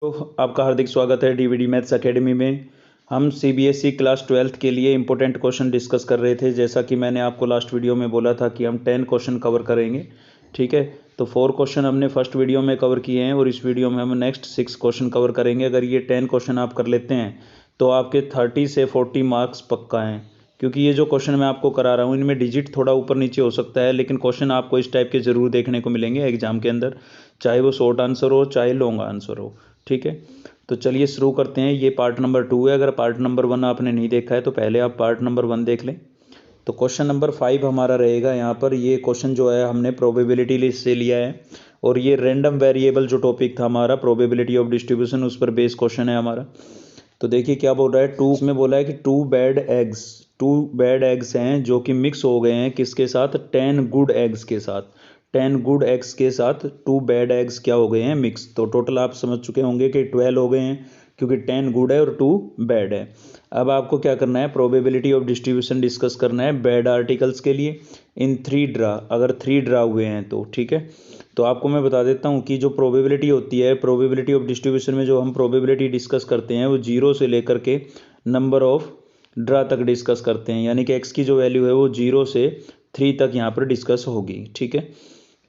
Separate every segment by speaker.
Speaker 1: तो आपका हार्दिक स्वागत है डीवीडी मैथ्स एकेडमी में। हम सीबीएसई क्लास 12th के लिए इंपॉर्टेंट क्वेश्चन डिस्कस कर रहे थे। जैसा कि मैंने आपको लास्ट वीडियो में बोला था कि हम 10 क्वेश्चन कवर करेंगे। ठीक है, तो 4 क्वेश्चन हमने फर्स्ट वीडियो में कवर किए हैं और इस वीडियो में हम नेक्स्ट 6 क्वेश्चन कवर करेंगे। अगर ये 10 क्वेश्चन आप कर लेते हैं तो आपके 30 से 40 मार्क्स पक्का हैं, क्योंकि ये जो क्वेश्चन मैं आपको करा रहा हूँ इनमें डिजिट थोड़ा ऊपर नीचे हो सकता है, लेकिन क्वेश्चन आपको इस टाइप के ज़रूर देखने को मिलेंगे एग्जाम के अंदर, चाहे वो शॉर्ट आंसर हो चाहे लॉन्ग आंसर हो। ठीक है, तो चलिए शुरू करते हैं। ये पार्ट नंबर 2 है। अगर पार्ट नंबर 1 आपने नहीं देखा है तो पहले आप पार्ट नंबर 1 देख लें। तो क्वेश्चन नंबर 5 हमारा रहेगा यहाँ पर। ये क्वेश्चन जो है हमने प्रोबेबिलिटी लिस्ट से लिया है और ये रैंडम वेरिएबल जो टॉपिक था हमारा प्रोबेबिलिटी ऑफ डिस्ट्रीब्यूशन, उस पर बेस क्वेश्चन है हमारा। तो देखिए क्या बोल रहा है, टू में बोला है कि टू बैड एग्स हैं जो कि मिक्स हो गए हैं किसके साथ, 10 गुड एग्स के साथ। 10 गुड एग्स के साथ 2 बैड एग्स क्या हो गए हैं, मिक्स। तो टोटल आप समझ चुके होंगे कि 12 हो गए हैं, क्योंकि 10 गुड है और 2 बैड है। अब आपको क्या करना है, प्रोबेबिलिटी ऑफ डिस्ट्रीब्यूशन डिस्कस करना है बैड आर्टिकल्स के लिए इन 3 ड्रा। अगर 3 ड्रा हुए हैं तो ठीक है। तो आपको मैं बता देता हूँ कि जो प्रोबेबिलिटी होती है, प्रोबेबिलिटी ऑफ डिस्ट्रीब्यूशन में जो हम प्रोबेबिलिटी डिस्कस करते हैं वो 0 से लेकर के नंबर ऑफ ड्रा तक डिस्कस करते हैं, यानी कि एक्स की जो वैल्यू है वो 0 से 3 तक यहाँ पर डिस्कस होगी। ठीक है,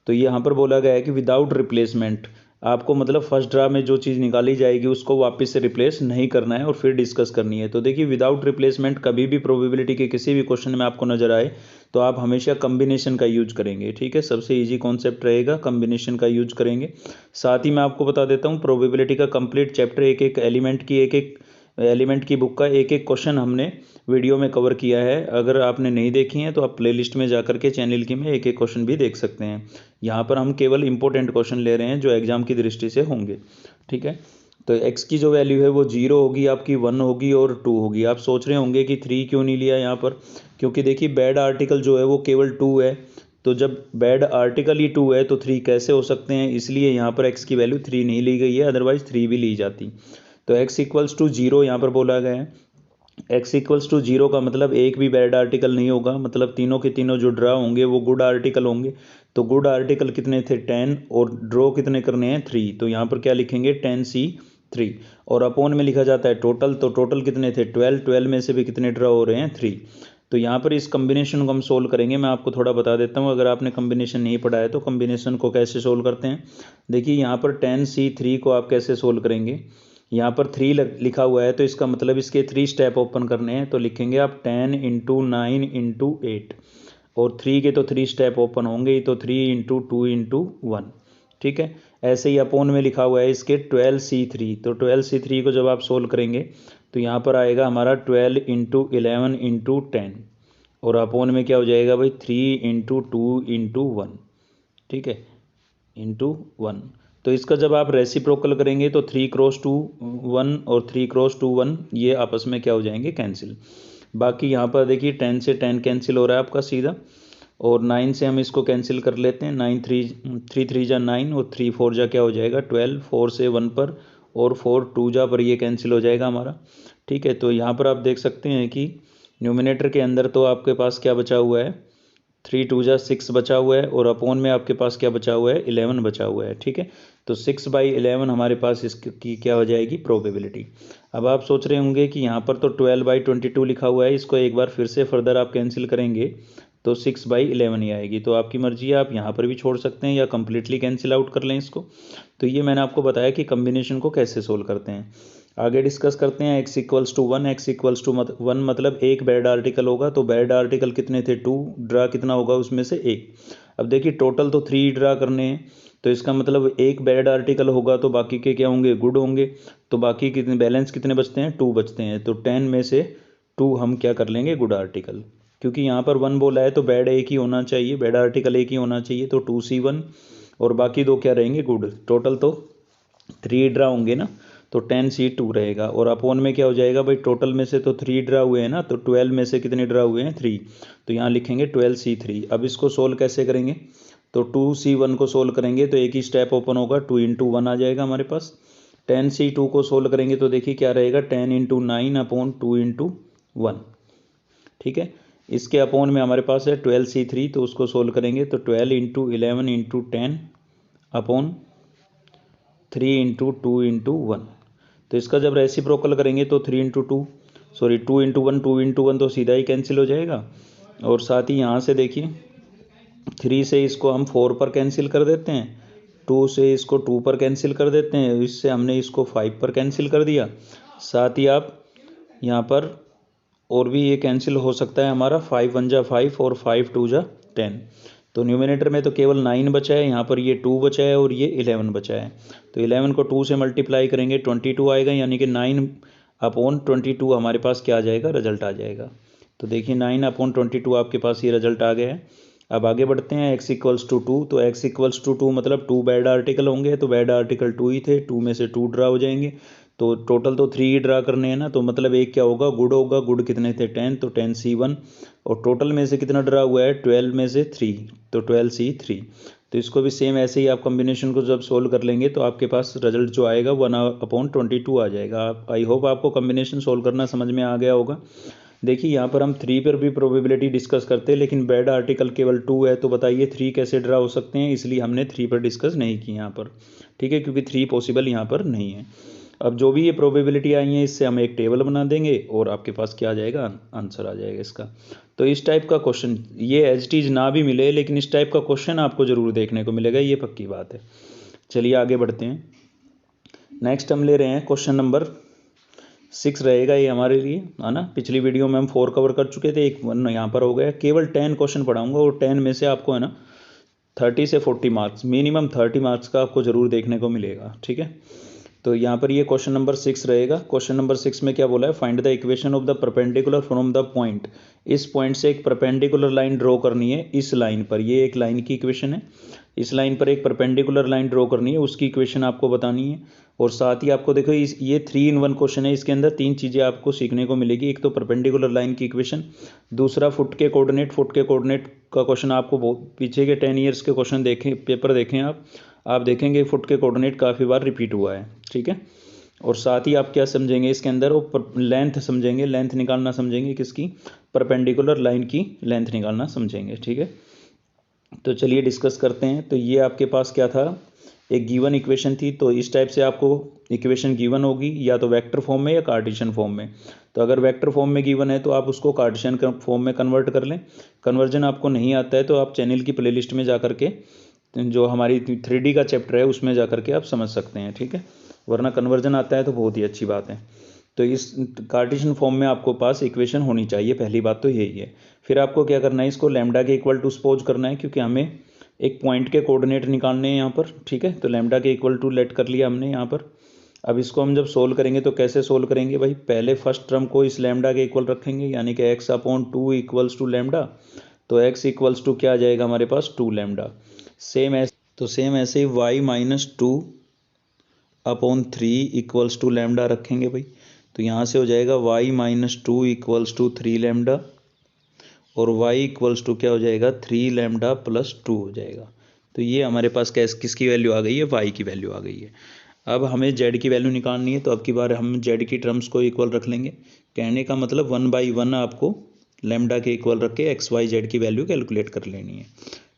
Speaker 1: तो यहाँ पर बोला गया है कि विदाउट रिप्लेसमेंट, आपको मतलब फर्स्ट ड्रा में जो चीज़ निकाली जाएगी उसको वापस से रिप्लेस नहीं करना है और फिर डिस्कस करनी है। तो देखिए विदाउट रिप्लेसमेंट कभी भी प्रोबेबिलिटी के किसी भी क्वेश्चन में आपको नजर आए तो आप हमेशा कम्बिनेशन का यूज करेंगे। ठीक है, सबसे इजी कॉन्सेप्ट रहेगा, कम्बिनेशन का यूज करेंगे। साथ ही मैं आपको बता देता हूँ प्रोबेबिलिटी का कंप्लीट चैप्टर, एक एक एलिमेंट की बुक का एक एक क्वेश्चन हमने वीडियो में कवर किया है। अगर आपने नहीं देखी है तो आप प्लेलिस्ट में जाकर के चैनल की में एक एक क्वेश्चन भी देख सकते हैं। यहाँ पर हम केवल इंपॉर्टेंट क्वेश्चन ले रहे हैं जो एग्जाम की दृष्टि से होंगे। ठीक है, तो एक्स की जो वैल्यू है वो 0 होगी, आपकी 1 होगी और 2 होगी। आप सोच रहे होंगे कि 3 क्यों नहीं लिया यहाँ पर, क्योंकि देखिए बैड आर्टिकल जो है वो केवल 2 है। तो जब बैड आर्टिकल ही 2 है तो 3 कैसे हो सकते हैं, इसलिए यहाँ पर एक्स की वैल्यू 3 नहीं ली गई है, अदरवाइज 3 भी ली जाती। तो एक्स इक्वल्स टू 0 यहाँ पर बोला गया है। एक्स इक्वल्स टू 0 का मतलब एक भी बैड आर्टिकल नहीं होगा, मतलब तीनों के तीनों जो ड्रा होंगे वो गुड आर्टिकल होंगे। तो गुड आर्टिकल कितने थे, 10, और ड्रॉ कितने करने हैं, 3। तो यहाँ पर क्या लिखेंगे, 10C3। और अपोन में लिखा जाता है टोटल, तो टोटल कितने थे, 12 में से भी कितने ड्रा हो रहे हैं, 3। तो यहाँ पर इस कम्बिनेशन को हम सोल्व करेंगे। मैं आपको थोड़ा बता देता हूँ, अगर आपने कम्बिनेशन नहीं पढ़ा है तो कम्बिनेशन को कैसे सोल्व करते हैं। देखिए यहाँ पर 10C3 को आप कैसे सोल्व करेंगे, यहाँ पर 3 लिखा हुआ है तो इसका मतलब इसके 3 स्टेप ओपन करने हैं। तो लिखेंगे आप 10 इंटू 9 इंटू 8, और 3 के तो 3 स्टेप ओपन होंगे ही, तो 3 इंटू 2 इंटू 1। ठीक है, ऐसे ही अपोन में लिखा हुआ है इसके 12C3। तो 12C3 को जब आप सोल्व करेंगे तो यहाँ पर आएगा हमारा 12 इंटू 11 इंटू 10, और अपोन में क्या हो जाएगा भाई, 3 इंटू 2 इंटू 1। ठीक है, इंटू 1। तो इसका जब आप रेसिप्रोकल करेंगे तो 3 क्रॉस 2 1 और 3 क्रॉस 2 1, ये आपस में क्या हो जाएंगे, कैंसिल। बाकी यहाँ पर देखिए 10 से 10 कैंसिल हो रहा है आपका सीधा, और 9 से हम इसको कैंसिल कर लेते हैं। 9 3 3 जा 9 और 3 4 जा क्या हो जाएगा 12, 4 से 1 पर और 4 2 जा पर ये कैंसिल हो जाएगा हमारा। ठीक है, तो यहाँ पर आप देख सकते हैं कि न्यूमिनेटर के अंदर तो आपके पास क्या बचा हुआ है, 3 2 जा 6 बचा हुआ है, और अपोन में आपके पास क्या बचा हुआ है, 11 बचा हुआ है। ठीक है, तो 6/11 हमारे पास इसकी क्या हो जाएगी, प्रोबेबिलिटी। अब आप सोच रहे होंगे कि यहाँ पर तो 12/22 लिखा हुआ है, इसको एक बार फिर से फर्दर आप कैंसिल करेंगे तो 6/11 ही आएगी। तो आपकी मर्जी है, आप यहाँ पर भी छोड़ सकते हैं या कंप्लीटली कैंसिल आउट कर लें इसको। तो ये मैंने आपको बताया कि कम्बिनेशन को कैसे सोल्व करते हैं। आगे डिस्कस करते हैं। x equals to 1, x equals to 1 मतलब एक बैड आर्टिकल होगा, तो बैड आर्टिकल कितने थे, 2, ड्रा कितना होगा उसमें से 1। अब देखिए टोटल तो 3 ड्रा करने हैं, तो इसका मतलब एक बैड आर्टिकल होगा तो बाकी के क्या होंगे, गुड होंगे। तो बाकी कितने बैलेंस कितने बचते हैं, 2 बचते हैं। तो 10 में से 2 हम क्या कर लेंगे, गुड आर्टिकल। क्योंकि यहाँ पर 1 बोला है तो बैड एक ही होना चाहिए, बैड आर्टिकल एक ही होना चाहिए, तो 2C1 और बाकी 2 क्या रहेंगे, गुड। टोटल तो 3 ड्रा होंगे ना, तो 10C2 रहेगा। और अपोन में क्या हो जाएगा भाई, टोटल में से तो 3 ड्रा हुए हैं ना, तो 12 में से कितने ड्रा हुए हैं, 3। तो यहाँ लिखेंगे 12C3। अब इसको सोल्व कैसे करेंगे, तो 2C1 को सोल्व करेंगे तो एक ही स्टेप ओपन होगा, 2 इंटू 1 आ जाएगा हमारे पास। 10C2 को सोल्व करेंगे तो देखिए क्या रहेगा, 10 इंटू 9 अपॉन 2 इंटू 1। ठीक है, इसके अपोन में हमारे पास है 12C3, तो उसको सोल्व करेंगे तो 12 into 11 into 10 upon 3 into 2 into 1। तो इसका जब रेसिप्रोकल करेंगे तो 2 इंटू 1 2 इंटू 1 तो सीधा ही कैंसिल हो जाएगा। और साथ ही यहाँ से देखिए 3 से इसको हम 4 पर कैंसिल कर देते हैं, 2 से इसको 2 पर कैंसिल कर देते हैं, इससे हमने इसको 5 पर कैंसिल कर दिया। साथ ही आप यहाँ पर और भी ये कैंसिल हो सकता है हमारा, 5 1 जा 5 और 5 2 जा 10। तो न्यूमिनेटर में तो केवल 9 बचा है, यहाँ पर ये 2 बचा है और ये 11 बचा है। तो 11 को 2 से मल्टीप्लाई करेंगे 22 आएगा, यानी कि 9/22 हमारे पास क्या आ जाएगा, रिजल्ट आ जाएगा। तो देखिए 9/22 आपके पास ये रिजल्ट आ गया है। अब आगे बढ़ते हैं, x इक्वल्स टू 2। तो x इक्वल्स टू 2 मतलब 2 बैड आर्टिकल होंगे, तो बैड आर्टिकल 2 ही थे, 2 में से 2 ड्रा हो जाएंगे। तो टोटल तो 3 ही ड्रा करने हैं ना, तो मतलब एक क्या होगा, गुड होगा। गुड कितने थे, 10, तो 10C1। और टोटल में से कितना ड्रा हुआ है, 12 में से 3, तो 12C3। तो इसको भी सेम ऐसे ही आप कॉम्बिनेशन को जब सोल्व कर लेंगे तो आपके पास रिजल्ट जो आएगा 1/22 आ जाएगा। आप, आई होप आपको कॉम्बिनेशन सोल्व करना समझ में आ गया होगा। देखिए यहाँ पर हम 3 पर भी प्रोबेबिलिटी डिस्कस करते हैं, लेकिन बैड आर्टिकल केवल 2 है, तो बताइए 3 कैसे ड्रा हो सकते हैं, इसलिए हमने 3 पर डिस्कस नहीं की यहाँ पर, ठीक है, क्योंकि 3 पॉसिबल यहाँ पर नहीं है। अब जो भी ये प्रोबेबिलिटी आई है इससे हम एक टेबल बना देंगे और आपके पास क्या आ जाएगा, आंसर आ जाएगा इसका। तो इस टाइप का क्वेश्चन, ये एज इट इज ना भी मिले लेकिन इस टाइप का क्वेश्चन आपको ज़रूर देखने को मिलेगा, ये पक्की बात है। चलिए आगे बढ़ते हैं। नेक्स्ट हम ले रहे हैं क्वेश्चन नंबर 6 रहेगा ये हमारे लिए, है ना। पिछली वीडियो में हम 4 कवर कर चुके थे, एक 1 यहाँ पर हो गया। केवल 10 क्वेश्चन पढ़ाऊंगा और 10 में से आपको, है ना, 30 से 40 मार्क्स, मिनिमम 30 मार्क्स का आपको ज़रूर देखने को मिलेगा, ठीक है। तो यहाँ पर ये क्वेश्चन नंबर 6 रहेगा। क्वेश्चन नंबर 6 में क्या बोला है, find the equation of the perpendicular from the point. इस पॉइंट से एक परपेंडिकुलर लाइन ड्रॉ करनी है, इस लाइन पर, ये एक लाइन की इक्वेशन है, इस लाइन पर एक परपेंडिकुलर लाइन ड्रॉ करनी है, उसकी इक्वेशन आपको बतानी है। और साथ ही आपको देखो ये 3 in 1 क्वेश्चन है, इसके अंदर 3 चीज़ें आपको सीखने को मिलेगी। एक तो परपेंडिकुलर लाइन की इक्वेशन, दूसरा फुट के कोऑर्डिनेट का क्वेश्चन। आपको पीछे के 10 ईयर्स के क्वेश्चन देखें, पेपर देखें आप देखेंगे फुट के कोऑर्डिनेट काफ़ी बार रिपीट हुआ है, ठीक है। और साथ ही आप क्या समझेंगे इसके अंदर, वो लेंथ समझेंगे, लेंथ निकालना समझेंगे, किसकी, परपेंडिकुलर लाइन की लेंथ निकालना समझेंगे, ठीक है। तो चलिए डिस्कस करते हैं। तो ये आपके पास क्या था, एक गिवन इक्वेशन थी। तो इस टाइप से आपको इक्वेशन गिवन होगी, या तो वेक्टर फॉर्म में या कार्टेशियन फॉर्म में। तो अगर वेक्टर फॉर्म में गिवन है तो आप उसको कार्टेशियन फॉर्म में कन्वर्ट कर लें। कन्वर्जन आपको नहीं आता है तो आप चैनल की प्लेलिस्ट में जा करके, जो हमारी 3D का चैप्टर है उसमें जा करके आप समझ सकते हैं, ठीक है। वरना कन्वर्जन आता है तो बहुत ही अच्छी बात है। तो इस कार्टेशियन फॉर्म में आपको पास इक्वेशन होनी चाहिए, पहली बात तो यही है। फिर आपको क्या करना है, इसको लैम्डा के इक्वल टू सपोज करना है, क्योंकि हमें एक पॉइंट के कोऑर्डिनेट निकालने हैं यहाँ पर, ठीक है। तो लैम्डा के इक्वल टू लेट कर लिया हमने यहाँ पर। अब इसको हम जब सोल्व करेंगे तो कैसे सोल्व करेंगे भाई, पहले फर्स्ट टर्म को इस लैम्डा के इक्वल रखेंगे, यानी कि x/2 इक्वल्स टू लैम्डा। तो x इक्वल्स टू क्या आ जाएगा हमारे पास, 2 लैम्डा। सेम ऐसे ही y-2/3 इक्वल्स टू लैम्डा रखेंगे भाई। तो यहाँ से हो जाएगा y-2 इक्वल्स टू 3 लैम्डा, और y इक्वल्स टू क्या हो जाएगा, 3 लैम्डा प्लस 2 हो जाएगा। तो ये हमारे पास किसकी वैल्यू आ गई है, y की वैल्यू आ गई है। अब हमें z की वैल्यू निकालनी है, तो अब की बार हम z की टर्म्स को इक्वल रख लेंगे। कहने का मतलब 1/1 आपको लैम्डा के इक्वल रख के x y z की वैल्यू कैलकुलेट कर लेनी है,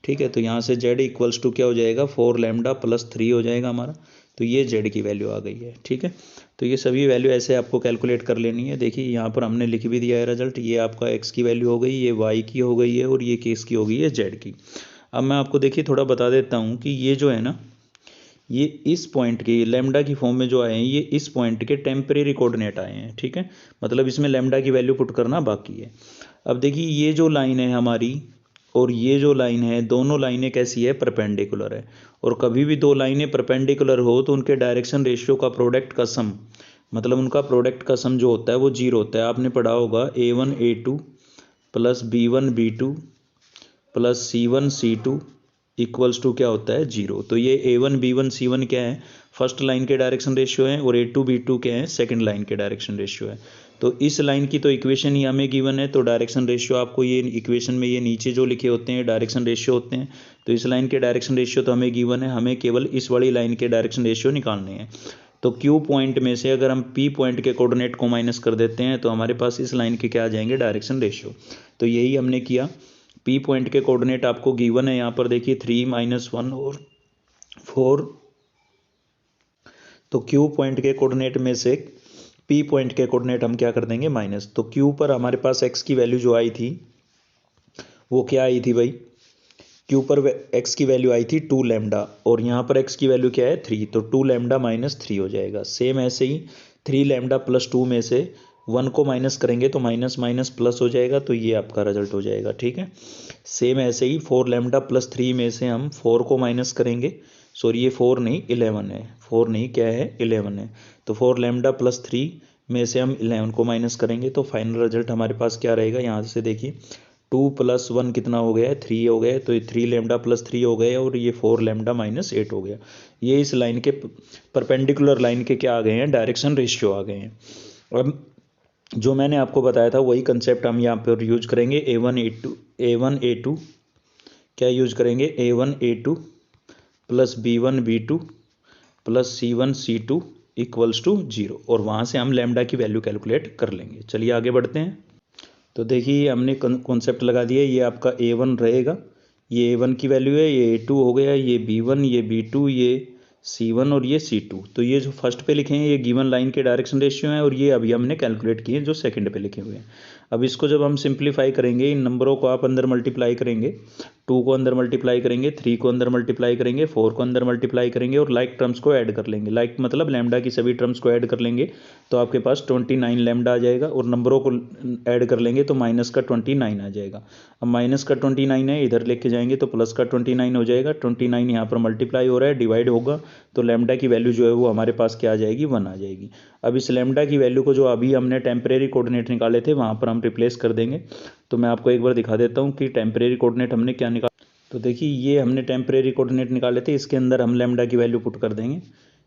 Speaker 1: ठीक है। तो यहाँ से z इक्वल्स टू क्या हो जाएगा, 4 लैम्डा प्लस 3 हो जाएगा हमारा। तो ये z की वैल्यू आ गई है, ठीक है। तो ये सभी वैल्यू ऐसे आपको कैलकुलेट कर लेनी है। देखिए यहाँ पर हमने लिख भी दिया है रिजल्ट, ये आपका x की वैल्यू हो गई, ये y की हो गई है, और ये किसकी हो गई है, z की। अब मैं आपको देखिए थोड़ा बता देता हूँ कि ये जो है ना, ये इस पॉइंट के लैम्डा की फॉर्म में जो आए हैं, ये इस पॉइंट के टेम्परेरी कोऑर्डिनेट आए हैं, ठीक है। मतलब इसमें लैम्डा की वैल्यू पुट करना बाकी है। अब देखिए ये जो लाइन है हमारी और ये जो लाइन है, दोनों लाइनें कैसी है, परपेंडिकुलर है। और कभी भी दो लाइनें परपेंडिकुलर हो तो उनके डायरेक्शन रेशियो का प्रोडक्ट का सम, मतलब उनका प्रोडक्ट का सम जो होता है वो 0 होता है। आपने पढ़ा होगा a1 a2 plus b1 b2 plus c1 c2 equals to क्या होता है, 0। तो ये a1 b1 c1 क्या है, फर्स्ट लाइन के डायरेक्शन रेशियो है, और a2 b2 क्या है, सेकंड लाइन के डायरेक्शन रेशियो है। तो इस लाइन की तो इक्वेशन ही हमें गिवन है, तो डायरेक्शन रेशियो आपको ये इक्वेशन में ये नीचे जो लिखे होते हैं डायरेक्शन रेशियो होते हैं। तो इस लाइन के डायरेक्शन रेशियो तो हमें गिवन है, हमें केवल इस वाली लाइन के डायरेक्शन रेशियो निकालने हैं। तो Q पॉइंट में से अगर हम P पॉइंट के कोऑर्डिनेट को माइनस कर देते हैं तो हमारे पास इस लाइन के क्या आ जाएंगे, डायरेक्शन रेशियो। तो यही हमने किया। P पॉइंट के कोऑर्डिनेट आपको गिवन है यहाँ पर, देखिए 3 - 1 और 4 तो क्यू पॉइंट के कोऑर्डिनेट में से पी पॉइंट के कोऑर्डिनेट हम क्या कर देंगे माइनस। तो क्यू पर हमारे पास एक्स की वैल्यू जो आई थी वो क्या आई थी भाई, क्यू पर एक्स की वैल्यू आई थी 2 लैम्डा और यहाँ पर एक्स की वैल्यू क्या है 3, तो 2 लैम्डा माइनस 3 हो जाएगा। सेम ऐसे ही 3 लैम्डा प्लस 2 में से 1 को माइनस करेंगे तो माइनस माइनस प्लस हो जाएगा, तो ये आपका रिजल्ट हो जाएगा। ठीक है, सेम ऐसे ही 4 लैम्डा प्लस 3 में से हम 4 को माइनस करेंगे, सॉरी ये 4 नहीं 11 है, 4 नहीं क्या है 11 है। तो 4 लैम्डा प्लस 3 में से हम 11 को माइनस करेंगे तो फाइनल रिजल्ट हमारे पास क्या रहेगा, यहाँ से देखिए 2 + 1 कितना हो गया है 3 हो गया, तो ये 3 लैम्डा प्लस 3 हो गया और ये 4 लैम्डा माइनस 8 हो गया। ये इस लाइन के परपेंडिकुलर लाइन के क्या आ गए हैं, डायरेक्शन रेशियो आ गए हैं। अब जो मैंने आपको बताया था वही कंसेप्ट हम यहाँ पर यूज करेंगे, A1 A2 क्या यूज करेंगे, A1 A2 plus B1 B2 plus C1 C2 equals to 0 और वहाँ से हम लैम्डा की वैल्यू कैलकुलेट कर लेंगे। चलिए आगे बढ़ते हैं। तो देखिए हमने कॉन्सेप्ट लगा दिया, ये आपका A1 रहेगा, ये A1 की वैल्यू है, ये A2 हो गया, ये B1, ये B2, ये C1 और ये C2। तो ये जो फर्स्ट पे लिखे हैं ये गिवन लाइन के डायरेक्शन रेशियो हैं और ये अभी हमने कैलकुलेट किए जो सेकंड पे लिखे हुए हैं। अब इसको जब हम सिंप्लीफाई करेंगे, इन नंबरों को आप अंदर मल्टीप्लाई करेंगे, 2 को अंदर मल्टीप्लाई करेंगे, 3 को अंदर मल्टीप्लाई करेंगे, 4 को अंदर मल्टीप्लाई करेंगे और लाइक टर्म्स को ऐड कर लेंगे। लाइक मतलब लैम्डा की सभी टर्म्स को ऐड कर लेंगे तो आपके पास 29 लैम्डा आ जाएगा और नंबरों को ऐड कर लेंगे तो माइनस का 29 आ जाएगा। अब माइनस का 29 है, इधर लेके जाएंगे तो प्लस का 29 हो जाएगा। 29 यहाँ पर मल्टीप्लाई हो रहा है, डिवाइड होगा तो लैम्डा की वैल्यू जो है वो हमारे पास क्या आ जाएगी 1 आ जाएगी। अब इस लैम्डा की वैल्यू को जो अभी हमने टेम्परेरी कोऑर्डिनेट निकाले थे वहाँ पर हम रिप्लेस कर देंगे। तो मैं आपको एक बार दिखा देता हूँ कि टेम्परेरी कोऑर्डिनेट हमने क्या निकाला। तो देखिए ये हमने टेम्परेरी कोऑर्डिनेट निकाले थे, इसके अंदर हम लैम्डा की वैल्यू पुट कर देंगे।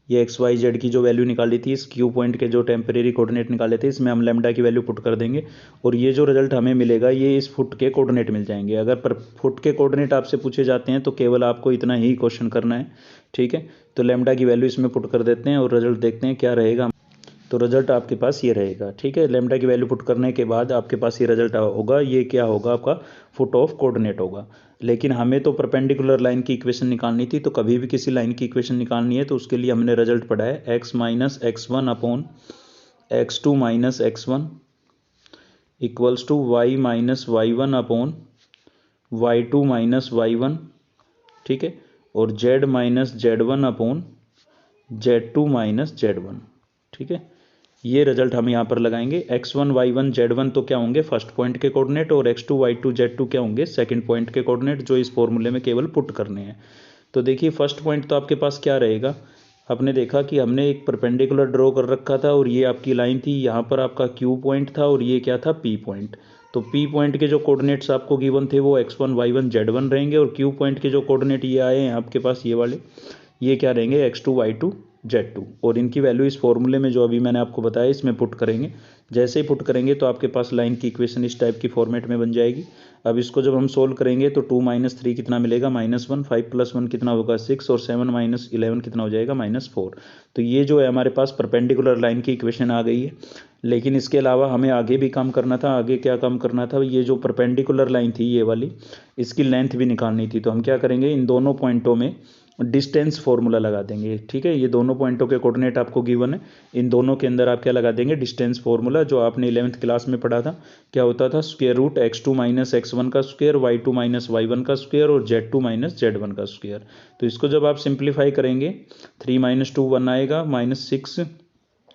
Speaker 1: ये एक्स वाई जेड की जो वैल्यू निकाली थी, इस क्यू पॉइंट के जो टेम्परेरी कोऑर्डिनेट निकाले थे इसमें हम लैम्डा की वैल्यू पुट कर देंगे और ये जो रिजल्ट हमें मिलेगा ये इस फुट के कोऑर्डिनेट मिल जाएंगे। अगर पर फुट के कोऑर्डिनेट आपसे पूछे जाते हैं तो केवल आपको इतना ही क्वेश्चन करना है। ठीक है, तो लैम्डा की वैल्यू इसमें पुट कर देते हैं और रिजल्ट देखते हैं क्या रहेगा। तो रिजल्ट आपके पास ये रहेगा। ठीक है, लैम्डा की वैल्यू पुट करने के बाद आपके पास ये रिजल्ट होगा, ये क्या होगा आपका फुट ऑफ कोऑर्डिनेट होगा। लेकिन हमें तो परपेंडिकुलर लाइन की इक्वेशन निकालनी थी, तो कभी भी किसी लाइन की इक्वेशन निकालनी है तो उसके लिए हमने रिजल्ट पढ़ा है x minus x1 upon x2 minus x1 equals to y minus y1 upon y2 minus y1। ठीक है, और z minus z1 upon z2 minus z1। ठीक है, ये रिजल्ट हम यहाँ पर लगाएंगे। x1 y1 z1 तो क्या होंगे फर्स्ट पॉइंट के कोऑर्डिनेट और x2 y2 z2 क्या होंगे सेकंड पॉइंट के कोऑर्डिनेट, जो इस फॉर्मूले में केवल पुट करने हैं। तो देखिए फर्स्ट पॉइंट तो आपके पास क्या रहेगा, आपने देखा कि हमने एक परपेंडिकुलर ड्रॉ कर रखा था और ये आपकी लाइन थी, यहाँ पर आपका क्यू पॉइंट था और ये क्या था पी पॉइंट। तो पी पॉइंट के जो कोऑर्डिनेट्स आपको गिवन थे वो x1 y1 z1 रहेंगे और क्यू पॉइंट के जो कोऑर्डिनेट ये आए हैं आपके पास ये वाले, ये क्या रहेंगे x2 y2 z2 और इनकी वैल्यू इस फॉर्मूले में जो अभी मैंने आपको बताया इसमें पुट करेंगे। जैसे ही पुट करेंगे तो आपके पास लाइन की इक्वेशन इस टाइप की फॉर्मेट में बन जाएगी। अब इसको जब हम सोल्व करेंगे तो 2 - 3 कितना मिलेगा -1, 5 + 1 कितना होगा 6 और 7 - 11 कितना हो जाएगा -4। तो ये जो है हमारे पास परपेंडिकुलर लाइन की इक्वेशन आ गई है। लेकिन इसके अलावा हमें आगे भी काम करना था। आगे क्या काम करना था, ये जो परपेंडिकुलर लाइन थी ये वाली, इसकी लेंथ भी निकालनी थी। तो हम क्या करेंगे, इन दोनों पॉइंटों में डिस्टेंस फॉर्मूला लगा देंगे। ठीक है, ये दोनों पॉइंटों के कोऑर्डिनेट आपको गिवन है, इन दोनों के अंदर आप क्या लगा देंगे डिस्टेंस फॉर्मूला, जो आपने 11th क्लास में पढ़ा था। क्या होता था, square root x2 minus x1 का स्क्वायर, y2 माइनस y1 का स्क्वायर और z2 माइनस z1 का स्क्वायर। तो इसको जब आप सिंप्लीफाई करेंगे 3 - 2 1 आएगा, -1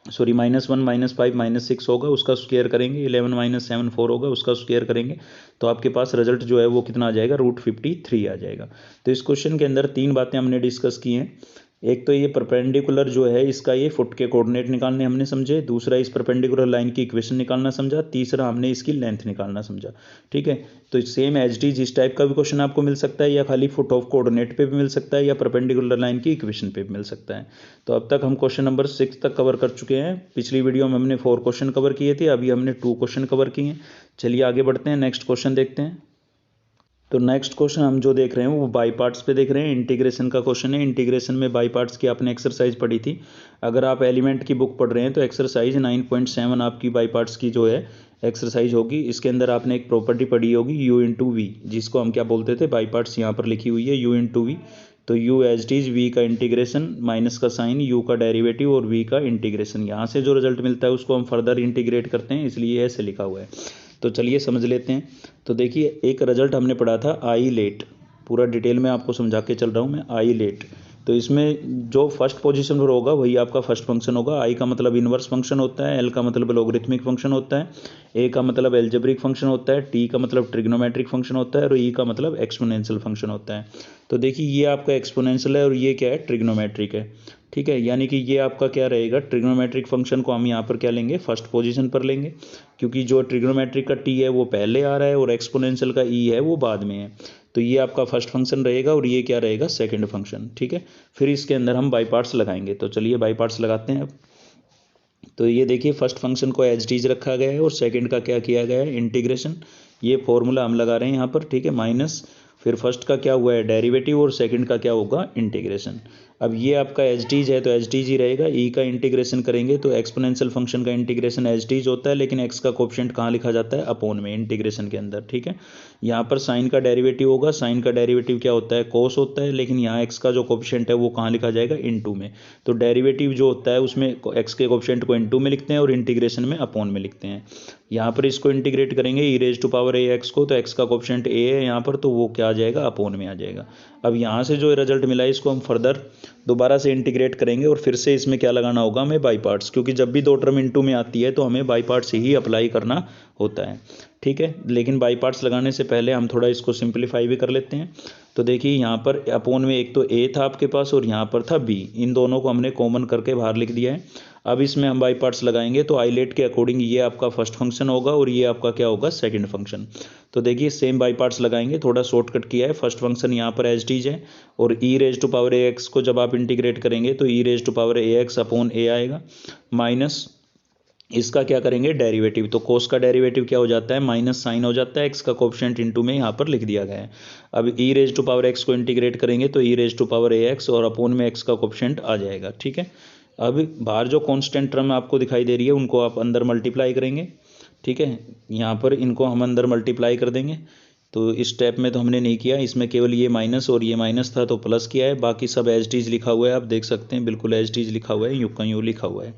Speaker 1: -5 -6 होगा उसका स्क्वायर करेंगे, 11 - 7 4 होगा उसका स्क्वायर करेंगे तो आपके पास रिजल्ट जो है वो कितना आ जाएगा √53 आ जाएगा। तो इस क्वेश्चन के अंदर 3 बातें हमने डिस्कस की हैं। एक तो ये परपेंडिकुलर जो है इसका ये फुट के कोऑर्डिनेट निकालने हमने समझे, दूसरा इस परपेंडिकुलर लाइन की इक्वेशन निकालना समझा, तीसरा हमने इसकी लेंथ निकालना समझा। ठीक है, तो सेम एज इट इज इस टाइप का भी क्वेश्चन आपको मिल सकता है, या खाली फुट ऑफ कोऑर्डिनेट पे भी मिल सकता है, या परपेंडिकुलर लाइन की इक्वेशन पे भी मिल सकता है। तो अब तक हम क्वेश्चन नंबर 6 तक कवर कर चुके हैं। पिछली वीडियो में हमने 4 क्वेश्चन कवर किए थे, अभी हमने 2 क्वेश्चन कवर किए हैं। चलिए आगे बढ़ते हैं, नेक्स्ट क्वेश्चन देखते हैं। तो नेक्स्ट क्वेश्चन हम जो देख रहे हैं वो बाई पार्ट्स पे देख रहे हैं, इंटीग्रेशन का क्वेश्चन है। इंटीग्रेशन में बाई पार्ट्स की आपने एक्सरसाइज पढ़ी थी। अगर आप एलिमेंट की बुक पढ़ रहे हैं तो एक्सरसाइज 9.7 आपकी बाई पार्ट्स की जो है एक्सरसाइज होगी। इसके अंदर आपने एक प्रॉपर्टी पढ़ी होगी u × v, जिसको हम क्या बोलते थे बाई पार्ट्स, यहाँ पर लिखी हुई है u × v। तो u as it is v का इंटीग्रेशन माइनस का साइन u का डेरिवेटिव और v का इंटीग्रेशन। यहाँ से जो रिजल्ट मिलता है उसको हम फर्दर इंटीग्रेट करते हैं, इसलिए ऐसे लिखा हुआ है। तो चलिए समझ लेते हैं। तो देखिए एक रिजल्ट हमने पढ़ा था आई लेट, पूरा डिटेल में आपको समझा के चल रहा हूँ मैं। आई लेट, तो इसमें जो फर्स्ट पोजीशन पर होगा वही आपका फर्स्ट फंक्शन होगा। आई का मतलब इनवर्स फंक्शन होता है, एल का मतलब लॉगरिथमिक फंक्शन होता है, ए का मतलब एल्जेब्रिक फंक्शन होता है, टी का मतलब ट्रिग्नोमेट्रिक फंक्शन होता है और ई का मतलब एक्सपोनेंशियल फंक्शन होता है। तो देखिए ये आपका एक्सपोनेंशियल है और ये क्या है, ट्रिग्नोमेट्रिक है। ठीक है, यानी कि ये आपका क्या रहेगा, ट्रिग्नोमेट्रिक फंक्शन को हम यहाँ पर क्या लेंगे, फर्स्ट पोजीशन पर लेंगे, क्योंकि जो ट्रिग्नोमेट्रिक का टी है वो पहले आ रहा है और एक्सपोनेंशियल का ई है वो बाद में है। तो ये आपका फर्स्ट फंक्शन रहेगा और ये क्या रहेगा, सेकंड फंक्शन। ठीक है, फिर इसके अंदर हम बाई पार्ट्स लगाएंगे। तो चलिए बाई पार्ट्स लगाते हैं अब। तो ये देखिए फर्स्ट फंक्शन को एज इट इज रखा गया है और सेकंड का क्या किया गया है, इंटीग्रेशन। ये फॉर्मूला हम लगा रहे हैं यहाँ पर। ठीक है, माइनस, फिर फर्स्ट का क्या हुआ है, डेरिवेटिव, और सेकंड का क्या होगा, इंटीग्रेशन। अब ये आपका एज इट इज है तो एज इट इज ही रहेगा। ई का इंटीग्रेशन करेंगे तो एक्सपोनेंशियल फंक्शन का इंटीग्रेशन एज इट इज होता है, लेकिन एक्स का कोएफिशिएंट कहाँ लिखा जाता है, अपॉन में, इंटीग्रेशन के अंदर। ठीक है, यहाँ पर साइन का डेरिवेटिव होगा, साइन का डेरिवेटिव क्या होता है, कोस होता है, लेकिन यहाँ एक्स का जो कोएफिशिएंट है वो कहाँ लिखा जाएगा, इनटू में। तो डेरिवेटिव जो होता है उसमें एक्स के कोएफिशिएंट को इनटू में लिखते हैं और इंटीग्रेशन में अपॉन में लिखते हैं। यहाँ पर इसको इंटीग्रेट करेंगे E raise to power A X को, तो एक्स का कोएफिशिएंट ए है यहाँ पर, तो वो क्या आ जाएगा, अपॉन में आ जाएगा। अब यहाँ से जो रिजल्ट मिला है इसको हम फर्दर दोबारा से इंटीग्रेट करेंगे और फिर से इसमें क्या लगाना होगा हमें, बाई पार्ट्स, क्योंकि जब भी दो टर्म इनटू में आती है तो हमें बाई पार्ट्स ही अप्लाई करना होता है। ठीक है, लेकिन बाई पार्ट्स लगाने से पहले हम थोड़ा इसको सिंप्लीफाई भी कर लेते हैं। तो देखिए यहाँ पर अपोन में एक तो ए था आपके पास और यहाँ पर था बी, इन दोनों को हमने कॉमन करके बाहर लिख दिया है। अब इसमें हम बाई पार्ट्स लगाएंगे तो आईलेट के अकॉर्डिंग ये आपका फर्स्ट फंक्शन होगा और ये आपका क्या होगा, सेकंड फंक्शन। तो देखिए सेम बाई पार्ट्स लगाएंगे, थोड़ा शॉर्टकट किया है। फर्स्ट फंक्शन यहाँ पर एज इट इज है और E raise to power A X को जब आप इंटीग्रेट करेंगे तो E raise to power A X upon A आएगा, माइनस इसका क्या करेंगे, डेरिवेटिव। तो कोस का डेरिवेटिव क्या हो जाता है, माइनस साइन हो जाता है, एक्स का कोएफिशिएंट इनटू में यहाँ पर लिख दिया गया है। अब E raise to power X को इंटीग्रेट करेंगे तो E raise to power A X और अपॉन में एक्स का कोएफिशिएंट आ जाएगा। ठीक है, अब बाहर जो कांस्टेंट टर्म आपको दिखाई दे रही है उनको आप अंदर मल्टीप्लाई करेंगे। ठीक है, यहाँ पर इनको हम अंदर मल्टीप्लाई कर देंगे। तो इस स्टेप में तो हमने नहीं किया, इसमें केवल ये माइनस और ये माइनस था तो प्लस किया है, बाकी सब एज इट इज लिखा हुआ है, आप देख सकते हैं बिल्कुल एज इट इज लिखा हुआ है, यूं का यूं लिखा हुआ है।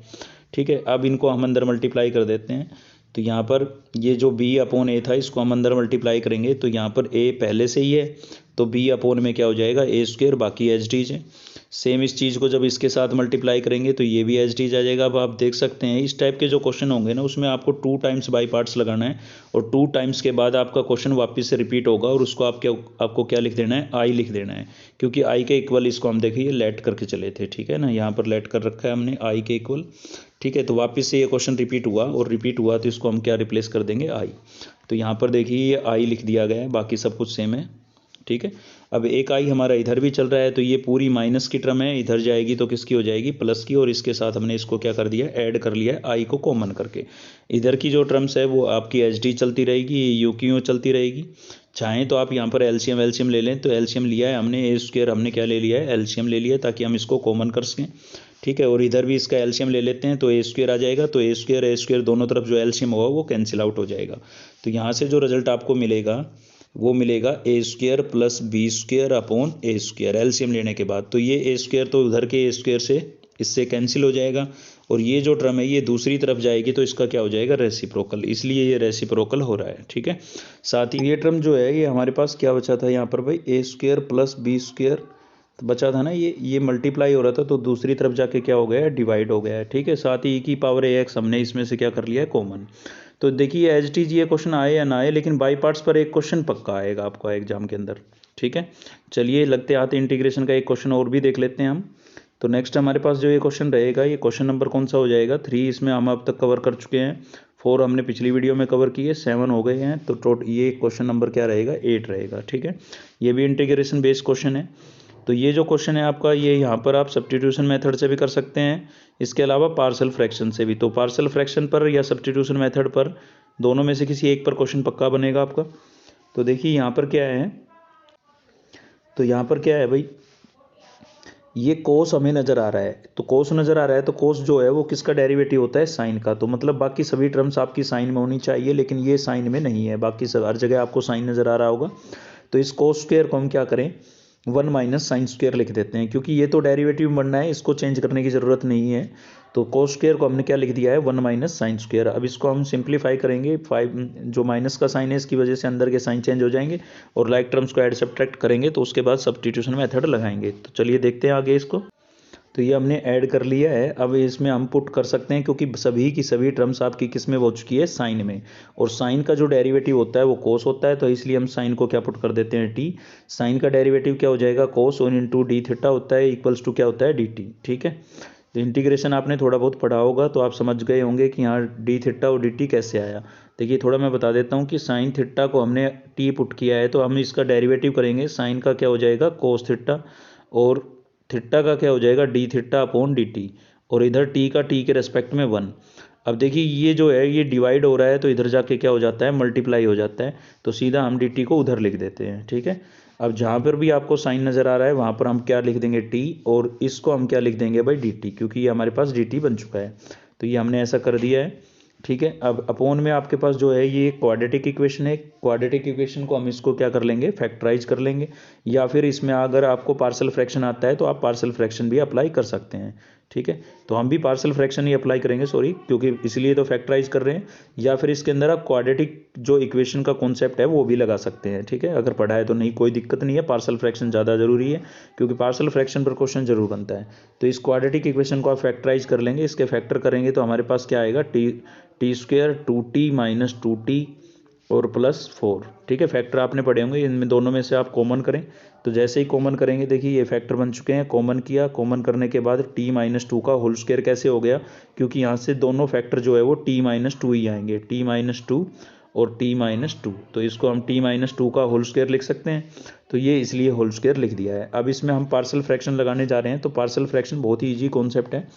Speaker 1: ठीक है, अब इनको हम अंदर मल्टीप्लाई कर देते हैं। तो यहाँ पर ये जो b अपॉन ए था इसको हम अंदर मल्टीप्लाई करेंगे तो यहाँ पर a पहले से ही है तो b अपॉन में क्या हो जाएगा, ए स्क्वायर, बाकी एज इट इज है। सेम इस चीज़ को जब इसके साथ मल्टीप्लाई करेंगे तो ये भी एज इट इज आ जाएगा। अब आप देख सकते हैं इस टाइप के जो क्वेश्चन होंगे ना उसमें आपको 2 टाइम्स बाई पार्ट्स लगाना है और 2 टाइम्स के बाद आपका क्वेश्चन वापस से रिपीट होगा और उसको आपको क्या लिख देना है, आई लिख देना है, क्योंकि आई के इक्वल इसको हम देखिए लेट करके चले थे। ठीक है ना, यहाँ पर लेट कर रखा है हमने आई के इक्वल। ठीक है, तो वापस से ये क्वेश्चन रिपीट हुआ और रिपीट हुआ तो इसको हम क्या रिप्लेस कर देंगे, आई। तो यहाँ पर देखिए ये आई लिख दिया गया है, बाकी सब कुछ सेम है। ठीक है, अब एक आई हमारा इधर भी चल रहा है तो ये पूरी माइनस की टर्म है, इधर जाएगी तो किसकी हो जाएगी, प्लस की, और इसके साथ हमने इसको क्या कर दिया, ऐड कर लिया है आई को कॉमन करके। इधर की जो टर्म्स है वो आपकी एच डी चलती रहेगी, यू की यूँ चलती रहेगी। चाहें तो आप यहाँ पर एलसीएम ले लें, तो एलसीएम लिया है हमने, ए स्क्वायर हमने क्या ले लिया है, एलसीएम ले लिया ताकि हम इसको कॉमन कर सकें। ठीक है, और इधर भी इसका एलसीएम ले लेते हैं तो ए स्क्वायर आ जाएगा, तो ए स्क्वायर दोनों तरफ जो एलसीएम होगा वो कैंसिल आउट हो जाएगा। तो यहाँ से जो रिजल्ट आपको मिलेगा वो मिलेगा A square plus B square upon A square, LCM लेने के बाद। तो ये ए स्क्वायर तो उधर के ए स्क्वायर से इससे कैंसिल हो जाएगा और ये जो टर्म है ये दूसरी तरफ जाएगी तो इसका क्या हो जाएगा, रेसिप्रोकल, इसलिए ये रेसिप्रोकल हो रहा है। ठीक है, साथ ही ये टर्म जो है ये हमारे पास क्या बचा था यहाँ पर भाई, ए स्क्वायर प्लस बी स्क्वायर बचा था ना, ये मल्टीप्लाई हो रहा था तो दूसरी तरफ जाके क्या हो गया है, डिवाइड हो गया है। ठीक है, साथ ही ई की पावर ए एक्स हमने इसमें से क्या कर लिया है, कॉमन। तो देखिए एज इट इज ये क्वेश्चन आए या ना आए, लेकिन बाई पार्ट्स पर एक क्वेश्चन पक्का आएगा आपको एग्जाम के अंदर। ठीक है, चलिए लगते आते इंटीग्रेशन का एक क्वेश्चन और भी देख लेते हैं हम। तो नेक्स्ट हमारे पास जो ये क्वेश्चन रहेगा, ये क्वेश्चन नंबर कौन सा हो जाएगा, 3 इसमें हम अब तक कवर कर चुके हैं, 4 हमने पिछली वीडियो में कवर किए, 7 हो गए हैं, तो ये क्वेश्चन नंबर क्या रहेगा, 8 रहेगा। ठीक है, ये भी इंटीग्रेशन बेस्ड क्वेश्चन है। तो ये जो क्वेश्चन है आपका, ये यहाँ पर आप सब्स्टिट्यूशन मेथड से भी कर सकते हैं, इसके अलावा पार्शियल फ्रैक्शन से भी। तो पार्शियल फ्रैक्शन पर या सब्स्टिट्यूशन मेथड पर, दोनों में से किसी एक पर क्वेश्चन पक्का बनेगा आपका। तो देखिए यहाँ पर क्या है, तो यहाँ पर क्या है भाई, ये कोस हमें नज़र आ रहा है, तो कोस नज़र आ रहा है तो कोस जो है वो किसका डेरिवेटिव होता है, साइन का। तो मतलब बाकी सभी टर्म्स आपकी साइन में होनी चाहिए, लेकिन ये साइन में नहीं है, बाकी सब हर जगह आपको साइन नज़र आ रहा होगा। तो इस कोस स्क्वायर को हम क्या करें, वन माइनस साइन स्क्वायर लिख देते हैं, क्योंकि ये तो डेरिवेटिव बनना है, इसको चेंज करने की ज़रूरत नहीं है। तो कोस स्क्वायर को हमने क्या लिख दिया है, वन माइनस साइन स्क्वायर। अब इसको हम सिंप्लीफाई करेंगे, 5 जो माइनस का साइन है इसकी वजह से अंदर के साइन चेंज हो जाएंगे, और लाइक टर्म्स को ऐड सब्ट्रैक्ट करेंगे तो उसके बाद सब्स्टिट्यूशन मेथड लगाएंगे। तो चलिए देखते हैं आगे इसको। तो ये हमने ऐड कर लिया है। अब इसमें हम पुट कर सकते हैं, क्योंकि सभी की सभी टर्म्स आपकी किस में हो चुकी है, साइन में, और साइन का जो डेरिवेटिव होता है वो कोस होता है, तो इसलिए हम साइन को क्या पुट कर देते हैं, टी। साइन का डेरिवेटिव क्या हो जाएगा, कोस 1 इंटू डी थीटा होता है, इक्वल्स टू क्या होता है, डी टी। ठीक है, तो इंटीग्रेशन आपने थोड़ा बहुत पढ़ा होगा तो आप समझ गए होंगे कि यहाँ डी थीटा और डी टी कैसे आया। देखिए थोड़ा मैं बता देता हूँ कि साइन थीटा को हमने टी पुट किया है, तो हम इसका डेरिवेटिव करेंगे, साइन का क्या हो जाएगा, कोस थीटा, और थीटा का क्या हो जाएगा, D theta upon D T, और इधर टी का टी के रेस्पेक्ट में 1। अब देखिए ये जो है ये डिवाइड हो रहा है, तो इधर जाके क्या हो जाता है, मल्टीप्लाई हो जाता है, तो सीधा हम डी टी को उधर लिख देते हैं। ठीक है, अब जहाँ पर भी आपको साइन नज़र आ रहा है वहाँ पर हम क्या लिख देंगे, टी, और इसको हम क्या लिख देंगे भाई, डी टी, क्योंकि ये हमारे पास डी टी बन चुका है। तो ये हमने ऐसा कर दिया है। ठीक है, अब अपोन में आपके पास जो है ये क्वाड्रेटिक इक्वेशन है, क्वाड्रेटिक इक्वेशन को हम इसको क्या कर लेंगे, फैक्टराइज कर लेंगे, या फिर इसमें अगर आपको पार्शियल फ्रैक्शन आता है तो आप पार्शियल फ्रैक्शन भी अप्लाई कर सकते हैं। ठीक है, तो हम भी पार्शियल फ्रैक्शन ही अप्लाई करेंगे, सॉरी, क्योंकि इसलिए तो फैक्टराइज कर रहे हैं, या फिर इसके अंदर आप क्वाड्रेटिक जो इक्वेशन का कॉन्सेप्ट है वो भी लगा सकते हैं। ठीक है, अगर पढ़ा है तो नहीं, कोई दिक्कत नहीं है, पार्शियल फ्रैक्शन ज़्यादा जरूरी है, क्योंकि पार्शियल फ्रैक्शन पर क्वेश्चन जरूर बनता है। तो इस क्वाड्रेटिक इक्वेशन को आप फैक्टराइज कर लेंगे, इसके फैक्टर करेंगे तो हमारे पास क्या आएगा, T square 2t minus 2t और प्लस 4। ठीक है, फैक्टर आपने पढ़े होंगे, इनमें दोनों में से आप कॉमन करें, तो जैसे ही कॉमन करेंगे देखिए ये फैक्टर बन चुके हैं। कॉमन किया, कॉमन करने के बाद t माइनस 2 का होल स्क्वायर कैसे हो गया, क्योंकि यहाँ से दोनों फैक्टर जो है वो t माइनस 2 ही आएंगे, t माइनस 2 और t माइनस 2, तो इसको हम t माइनस 2 का होल स्क्वायर लिख सकते हैं, तो ये इसलिए होल स्क्वायर लिख दिया है। अब इसमें हम पार्शियल फ्रैक्शन लगाने जा रहे हैं, तो पार्शियल फ्रैक्शन बहुत ही ईजी कॉन्सेप्ट है।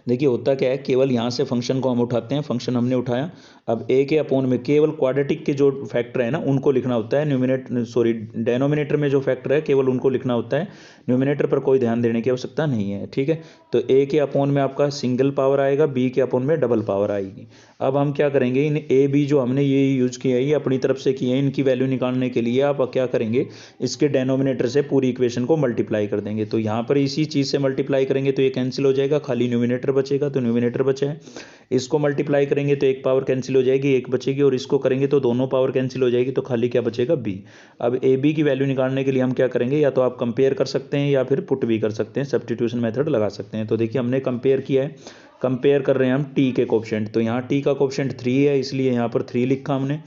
Speaker 1: देखिए होता क्या है, केवल यहाँ से फंक्शन को हम उठाते हैं, फंक्शन हमने उठाया, अब ए के अपोन में केवल क्वाड्रेटिक के जो फैक्टर है ना उनको लिखना होता है, डेनोमिनेटर में जो फैक्टर है केवल उनको लिखना होता है, न्यूमिनेटर पर कोई ध्यान देने की आवश्यकता नहीं है। ठीक है, तो ए के अपोन में आपका सिंगल पावर आएगा, बी के अपोन में डबल पावर आएगी। अब हम क्या करेंगे, इन ए बी जो हमने ये यूज किया है ये अपनी तरफ से किए हैं, इनकी वैल्यू निकालने के लिए आप क्या करेंगे, इसके डेनोमिनेटर से पूरी इक्वेशन को मल्टीप्लाई कर देंगे। तो यहाँ पर इसी चीज़ से मल्टीप्लाई करेंगे तो ये कैंसिल हो जाएगा, खाली न्यूमिनेटर बचेगा, तो न्यूमिनेटर बचा है। इसको मल्टीप्लाई करेंगे तो एक पावर कैंसिल हो जाएगी, एक बचेगी, और इसको करेंगे तो दोनों पावर कैंसिल हो जाएगी, तो खाली क्या बचेगा, बी। अब ए बी की वैल्यू निकालने के लिए हम क्या करेंगे, या तो आप कंपेयर कर सकते हैं या फिर पुट भी कर सकते हैं, सब्स्टिट्यूशन मेथड लगा सकते हैं। तो देखिए हमने कंपेयर किया है, कंपेयर कर रहे हैं हम टी के कोफिशिएंट, तो यहाँ टी का कोफिशिएंट 3 है इसलिए यहाँ पर 3 लिखा हमने,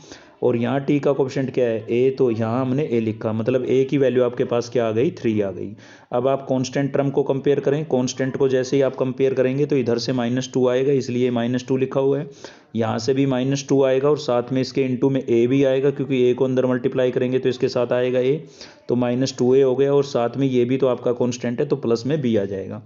Speaker 1: और यहाँ टी का कोफिशिएंट क्या है, ए, तो यहाँ हमने ए लिखा, मतलब ए की वैल्यू आपके पास क्या आ गई, 3 आ गई। अब आप कांस्टेंट टर्म को कंपेयर करें, कांस्टेंट को जैसे ही आप कंपेयर करेंगे तो इधर से -2 आएगा, इसलिए -2 लिखा हुआ है, यहाँ से भी -2 आएगा, और साथ में इसके इंटू में ए भी आएगा, क्योंकि ए को अंदर मल्टीप्लाई करेंगे तो इसके साथ आएगा ए, तो -2a हो गया, और साथ में ये भी तो आपका कांस्टेंट है तो प्लस में बी आ जाएगा।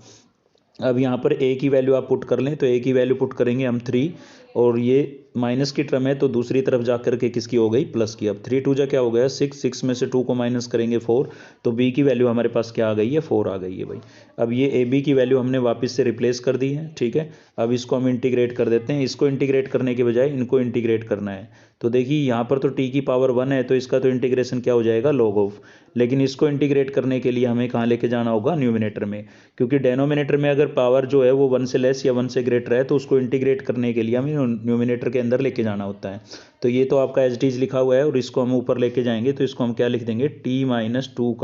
Speaker 1: अब यहाँ पर ए की वैल्यू आप पुट कर लें, तो ए की वैल्यू पुट करेंगे हम 3, और ये माइनस की टर्म है तो दूसरी तरफ जा करके किसकी हो गई, प्लस की। अब 3 2 जा क्या हो गया, 6 में से 2 को माइनस करेंगे 4, तो बी की वैल्यू हमारे पास क्या आ गई है, 4 आ गई है भाई। अब ये ए बी की वैल्यू हमने वापस से रिप्लेस कर दी है। ठीक है, अब इसको हम इंटीग्रेट कर देते हैं, इसको इंटीग्रेट करने के बजाय इनको इंटीग्रेट करना है। तो देखिए यहाँ पर तो टी की पावर 1 है, तो इसका तो इंटीग्रेशन क्या हो जाएगा, log ऑफ, लेकिन इसको इंटीग्रेट करने के लिए हमें कहाँ लेके जाना होगा, न्यूमिनेटर में, क्योंकि डेनोमिनेटर में अगर पावर जो है वो 1 से लेस या 1 से ग्रेटर है तो उसको इंटीग्रेट करने के लिए हमें न्यूमिनेटर के अंदर लेके जाना होता है। तो ये तो आपका एज इट इज लिखा हुआ है, और इसको हम ऊपर लेके जाएंगे तो इसको हम क्या लिख देंगे, टी माइनस 2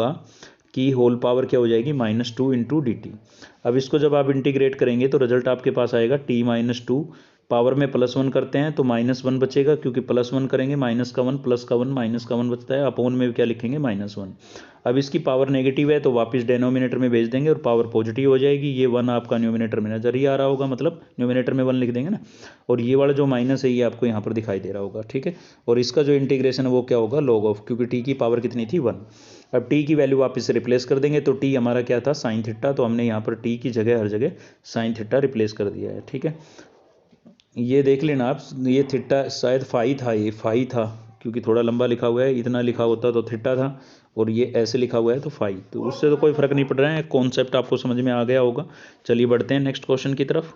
Speaker 1: की होल पावर क्या हो जाएगी, -2 इंटू डी टी। अब इसको जब आप इंटीग्रेट करेंगे तो रिजल्ट आपके पास आएगा t-2, पावर में +1 करते हैं तो -1 बचेगा, क्योंकि +1 करेंगे माइनस का 1 प्लस का 1 माइनस का 1 बचता है, अपोन में क्या लिखेंगे, -1। अब इसकी पावर नेगेटिव है तो वापस डेनोमिनेटर में भेज देंगे और पावर पॉजिटिव हो जाएगी, ये 1 आपका न्यूमिनेटर में नजर ही आ रहा होगा, मतलब न्यूमिनेटर में 1 लिख देंगे ना, और ये वाला जो माइनस है ये आपको यहाँ पर दिखाई दे रहा होगा। ठीक है, और इसका जो इंटीग्रेशन है वो क्या होगा, log ऑफ, क्योंकि टी की पावर कितनी थी, 1। अब टी की वैल्यू वापस से रिप्लेस कर देंगे, तो टी हमारा क्या था, साइन थीटा, तो हमने यहाँ पर टी की जगह हर जगह साइन थीटा रिप्लेस कर दिया है। ठीक है, ये देख लेना आप, ये थीटा शायद फाई था, ये फाई था, क्योंकि थोड़ा लंबा लिखा हुआ है, इतना लिखा होता तो थीटा था, और ये ऐसे लिखा हुआ है तो फाई, तो उससे तो कोई फर्क नहीं पड़ रहा है, कॉन्सेप्ट आपको समझ में आ गया होगा। चलिए बढ़ते हैं नेक्स्ट क्वेश्चन की तरफ।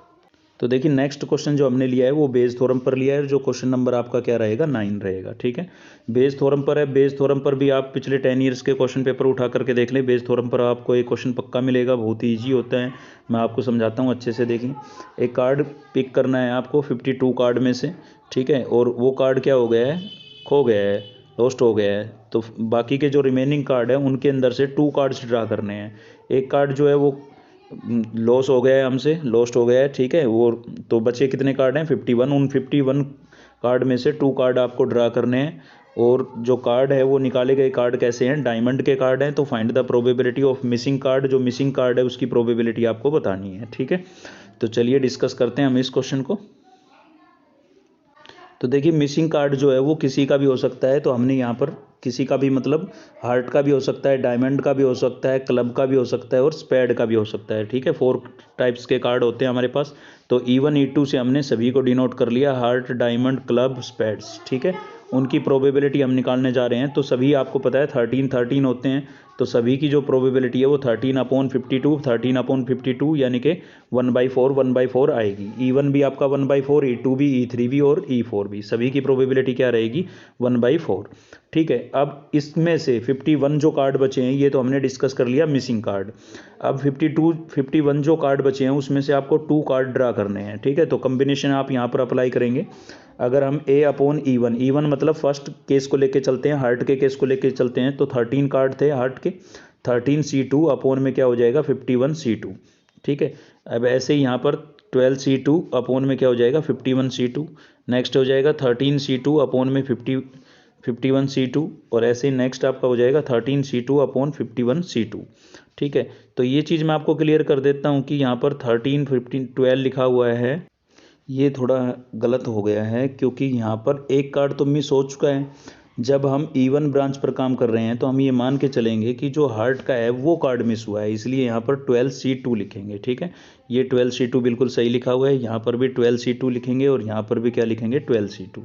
Speaker 1: तो देखिए नेक्स्ट क्वेश्चन जो हमने लिया है वो बेस थ्योरम पर लिया है, जो क्वेश्चन नंबर आपका क्या रहेगा 9 रहेगा। ठीक है, बेस थ्योरम पर है। बेस थ्योरम पर भी आप पिछले 10 ईयर्स के क्वेश्चन पेपर उठा करके देख लें, बेस थ्योरम पर आपको एक क्वेश्चन पक्का मिलेगा, बहुत ही ईजी होता है। मैं आपको समझाता हूँ अच्छे से। देखिए एक कार्ड पिक करना है आपको 52 कार्ड में से, ठीक है, और वो कार्ड क्या हो गया है, खो गया है, लॉस्ट हो गया है। तो बाकी के जो रिमेनिंग कार्ड है उनके अंदर से 2 कार्ड्स ड्रा करने हैं। एक कार्ड जो है वो लॉस हो गया है, हमसे लॉस्ट हो गया है, ठीक है, वो तो बचे कितने कार्ड हैं 51। उन 51 कार्ड में से 2 कार्ड आपको ड्रा करने हैं। और जो कार्ड है वो निकाले गए कार्ड कैसे हैं, डायमंड के कार्ड हैं। तो find the probability of missing card, जो मिसिंग कार्ड है उसकी प्रोबेबिलिटी आपको बतानी है। ठीक है, तो चलिए डिस्कस करते हैं हम इस क्वेश्चन को। तो देखिए मिसिंग कार्ड जो है वो किसी का भी हो सकता है, तो हमने यहाँ पर किसी का भी मतलब हार्ट का भी हो सकता है, डायमंड का भी हो सकता है, क्लब का भी हो सकता है और स्पेड का भी हो सकता है। ठीक है, 4 टाइप्स के कार्ड होते हैं हमारे पास। तो E1 E2 से हमने सभी को डिनोट कर लिया, हार्ट, डायमंड, क्लब, स्पेड्स। ठीक है, उनकी प्रोबेबिलिटी हम निकालने जा रहे हैं। तो सभी आपको पता है 13 होते हैं, तो सभी की जो प्रोबेबिलिटी है वो 13/52, 13/52 यानी कि 1/4 आएगी। E1 भी आपका 1/4, E2 भी, E3 भी और E4 भी, सभी की प्रोबेबिलिटी क्या रहेगी 1/4। ठीक है, अब इसमें से 51 जो कार्ड बचे हैं, ये तो हमने डिस्कस कर लिया मिसिंग कार्ड। अब 51 जो कार्ड बचे हैं उसमें से आपको 2 कार्ड ड्रा करने हैं। ठीक है, तो कम्बिनेशन आप यहाँ पर अप्लाई करेंगे। अगर हम A/E1 मतलब फर्स्ट केस को लेके चलते हैं, हार्ट के केस को लेके चलते हैं, तो 13 कार्ड थे हार्ट के, 13C2 अपॉन में क्या हो जाएगा 51C2। ठीक है, अब ऐसे ही यहाँ पर 12C2 अपॉन में क्या हो जाएगा 51C2। नेक्स्ट हो जाएगा 13C2 अपॉन में 51C2, और ऐसे ही नेक्स्ट आपका हो जाएगा 13C2 अपॉन 51C2। ठीक है, तो ये चीज़ मैं आपको क्लियर कर देता हूँ कि यहाँ पर 13, 15, 12 लिखा हुआ है, ये थोड़ा गलत हो गया है, क्योंकि यहाँ पर एक कार्ड तो मिस हो चुका है। जब हम E1 ब्रांच पर काम कर रहे हैं तो हम ये मान के चलेंगे कि जो हार्ट का है वो कार्ड मिस हुआ है, इसलिए यहाँ पर 12C2 लिखेंगे। ठीक है, ये 12C2 बिल्कुल सही लिखा हुआ है, यहाँ पर भी 12C2 लिखेंगे और यहाँ पर भी क्या लिखेंगे 12C2,